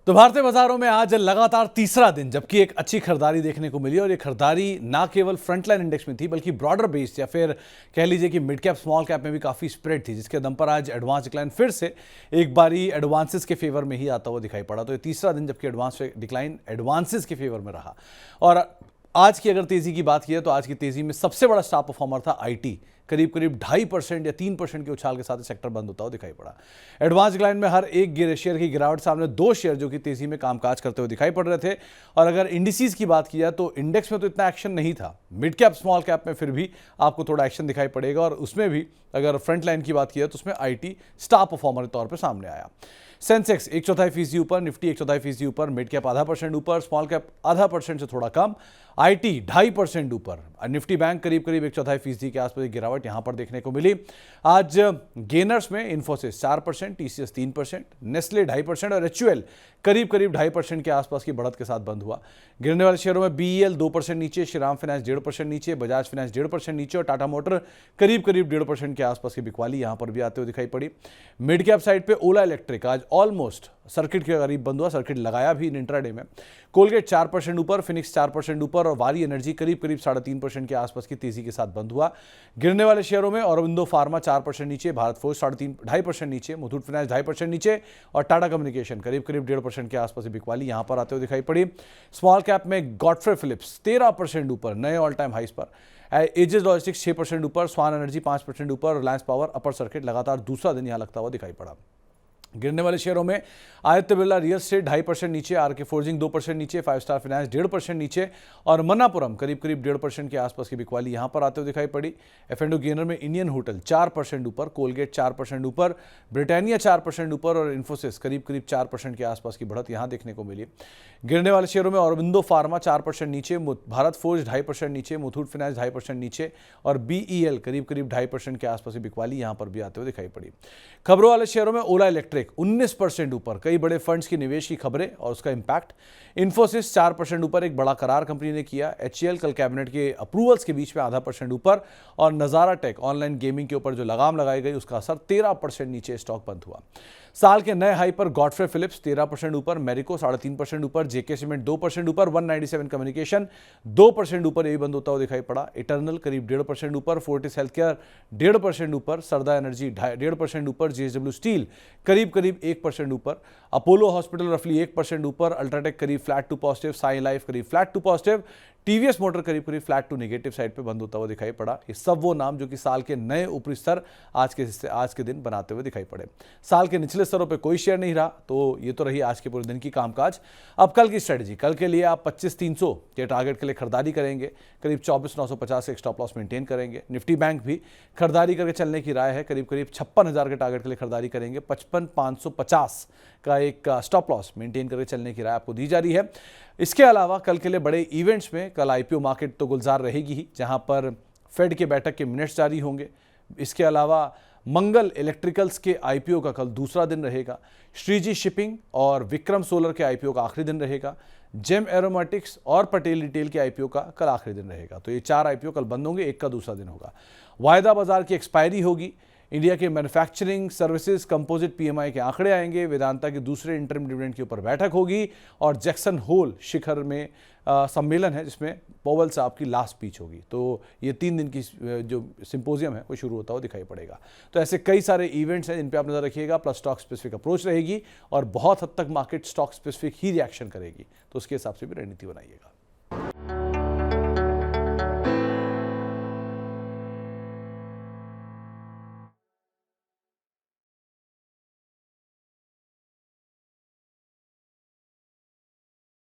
तो भारतीय बाजारों में आज लगातार तीसरा दिन जबकि एक अच्छी खरीदारी देखने को मिली और ये खरीदारी ना केवल फ्रंटलाइन इंडेक्स में थी बल्कि ब्रॉडर बेस्ड या फिर कह लीजिए कि मिड कैप स्मॉल कैप में भी काफ़ी स्प्रेड थी, जिसके दम पर आज एडवांस डिक्लाइन फिर से एक बारी एडवांसेस के फेवर में ही आता हुआ दिखाई पड़ा। तो ये तीसरा दिन जबकि एडवांस डिक्लाइन एडवांसेस के फेवर में रहा। और आज की अगर तेजी की बात की है तो आज की तेजी में सबसे बड़ा स्टार परफॉर्मर था आईटी। करीब 2.5% या 3% के उछाल के साथ सेक्टर बंद होता हुआ दिखाई पड़ा। एडवांस डिक्लाइन में हर एक शेयर की गिरावट सामने दो शेयर जो कि तेजी में कामकाज करते हुए दिखाई पड़ रहे थे। और अगर इंडिसेस की बात की जाए तो इंडेक्स में तो इतना एक्शन नहीं था, मिड कैप स्मॉल कैप में फिर भी आपको थोड़ा एक्शन दिखाई पड़ेगा। और उसमें भी अगर फ्रंट लाइन की बात की जाए तो उसमें आईटी स्टार परफॉर्मर के तौर पर सामने आया। सेंसेक्स 1/4% ऊपर, निफ्टी 1/4% ऊपर, मिड कैप 0.5% ऊपर, स्मॉल कैप 0.5% से थोड़ा कम, आईटी 2.5% ऊपर, निफ्टी बैंक करीब 1/4% के आसपास गिरावट यहां पर देखने को मिली। आज गेनर्स में इन्फोसिस 4%, टीसीएस 3%, नेस्ले 2.5% और एचयूएल करीब 2.5% के आसपास की बढ़त के साथ बंद हुआ। गिरने वाले शेयरों में बीईएल 2% नीचे, श्रीराम फाइनेंस 1.5% नीचे, बजाज फाइनेंस 1.5% नीचे और टाटा मोटर करीब 1.5% के आसपास की बिकवाली यहां पर भी आते हुए दिखाई पड़ी। मिड कैप साइड पे ओला इलेक्ट्रिक आज ऑलमोस्ट सर्किट के करीब बंद हुआ, सर्किट लगाया भी इंट्राडे में। कोलगेट 4% ऊपर, फिनिक्स 4% ऊपर और वारी एनर्जी करीब 3.5% के आसपास की तेजी के साथ बंद हुआ। गिरने वाले शेयरों में औरबिंदो फार्मा 4% नीचे, भारत फोर्ज 2.5% नीचे, मुथूट फाइनेंस 2.5% नीचे और टाटा कम्युनिकेशन करीब 1.5% के आसपास की बिकवाली यहां पर आते हुए दिखाई पड़ी। स्मॉल कैप में गॉडफ्रे फिलिप्स 13% ऊपर, नए ऑल टाइम हाइस पर। एजिस लॉजिस्टिक्स 6% ऊपर, स्वान एनर्जी 5% ऊपर, रिलायंस पावर अपर सर्किट लगातार दूसरा दिन यहां लगता हुआ दिखाई पड़ा। गिरने वाले शेयरों में आदित्य बिरला रियल एस्टेट 2.5% नीचे, आरके फोर्जिंग 2% नीचे, 5 स्टार फाइनेंस 1.5% नीचे और मन्नापुरम करीब 1.5% के आसपास की बिकवाली यहां पर आते हुए दिखाई पड़ी। एफ&ओ गेनर में इंडियन होटल 4% ऊपर, कोलगेट 4% ऊपर, ब्रिटानिया 4% ऊपर और इन्फोसिस करीब 4% के आसपास की बढ़त यहां देखने को मिली। गिरने वाले शेयरों में औरबिंदो फार्मा 4% नीचे, भारत फोर्ज 2.5% नीचे, मुथूट फाइनेंस 2.5% नीचे और बीईएल करीब 2.5% के आसपास की बिकवाली यहां पर भी आते हुए दिखाई पड़ी। खबरों वाले शेयरों में ओला इलेक्ट्रिक 19% ऊपर, कई बड़े फंड्स की निवेश की खबरें और उसका इंपैक्ट। इन्फोसिस 4% ऊपर, एक बड़ा करार कंपनी ने किया। एचसीएल कल कैबिनेट के अप्रूवल्स के बीच में 0.5% ऊपर और नजारा टेक ऑनलाइन गेमिंग के ऊपर जो लगाम लगाई गई उसका असर 13% नीचे स्टॉक बंद हुआ। साल के नए हाई पर गॉडफ्रे फिलिप्स 13% ऊपर, मेरिको 3.5% ऊपर, जेके सीमेंट 2% ऊपर, 197 कम्युनिकेशन 2% ऊपर, यही बंद होता हुआ दिखाई पड़ा। इटर्नल करीब 1.5% ऊपर, फोर्टिस हेल्थकेयर 1.5% ऊपर, सरदा एनर्जी 1.5% ऊपर, जेएसडब्ल्यू स्टील करीब 1% ऊपर, अपोलो हॉस्पिटल रफली 1% ऊपर, अल्ट्राटेक करीब flat to positive, Sai Life करीब flat to positive, TVS motor करीब फ्लैट टू नेगेटिव साइड पे बंद होता हुआ दिखाई पड़ा। ये सब वो नाम जो कि साल के नए ऊपरी स्तर आज के दिन बनाते हुए दिखाई पड़े। साल के निचले स्तरों पे कोई शेयर नहीं रहा। तो ये तो रही आज के पूरे दिन की कामकाज। अब कल की स्ट्रेटजी, कल के लिए आप 25,300 के टारगेट के लिए खरीदारी करेंगे, करीब 24,950 एक स्टॉप लॉस मेंटेन करेंगे। निफ्टी बैंक भी खरीदारी करके चलने की राय है, करीब 56,000 के टारगेट के लिए खरीदारी करेंगे, 55,550 का एक स्टॉप लॉस मेंटेन करके चलने की राय आपको दी जा रही है। इसके अलावा कल के लिए बड़े इवेंट्स में कल आईपीओ मार्केट तो गुलजार रहेगी ही, जहां पर फेड के बैठक के मिनट्स जारी होंगे। इसके अलावा मंगल इलेक्ट्रिकल्स के आईपीओ का कल दूसरा दिन रहेगा। श्रीजी शिपिंग और विक्रम सोलर के आईपीओ का आखिरी दिन रहेगा। जेम एरोमेटिक्स और पटेल रिटेल के आईपीओ का कल आखिरी दिन रहेगा। तो ये 4 आईपीओ कल बंद होंगे, एक का दूसरा दिन होगा। वायदा बाजार की एक्सपायरी होगी। इंडिया के मैन्युफैक्चरिंग सर्विसेज कंपोजिट पीएमआई के आंकड़े आएंगे। वेदांता के दूसरे इंटरिम डिविडेंड के ऊपर बैठक होगी और जैक्सन होल शिखर में सम्मेलन है जिसमें पॉवेल साहब की लास्ट स्पीच होगी। तो ये 3 दिन की जो सिंपोजियम है वो शुरू होता हुआ दिखाई पड़ेगा। तो ऐसे कई सारे इवेंट्स हैं जिन पे आप नजर रखिएगा, प्लस स्टॉक स्पेसिफिक अप्रोच रहेगी और बहुत हद तक मार्केट स्टॉक स्पेसिफिक ही रिएक्शन करेगी। तो उसके हिसाब से भी रणनीति बनाइएगा।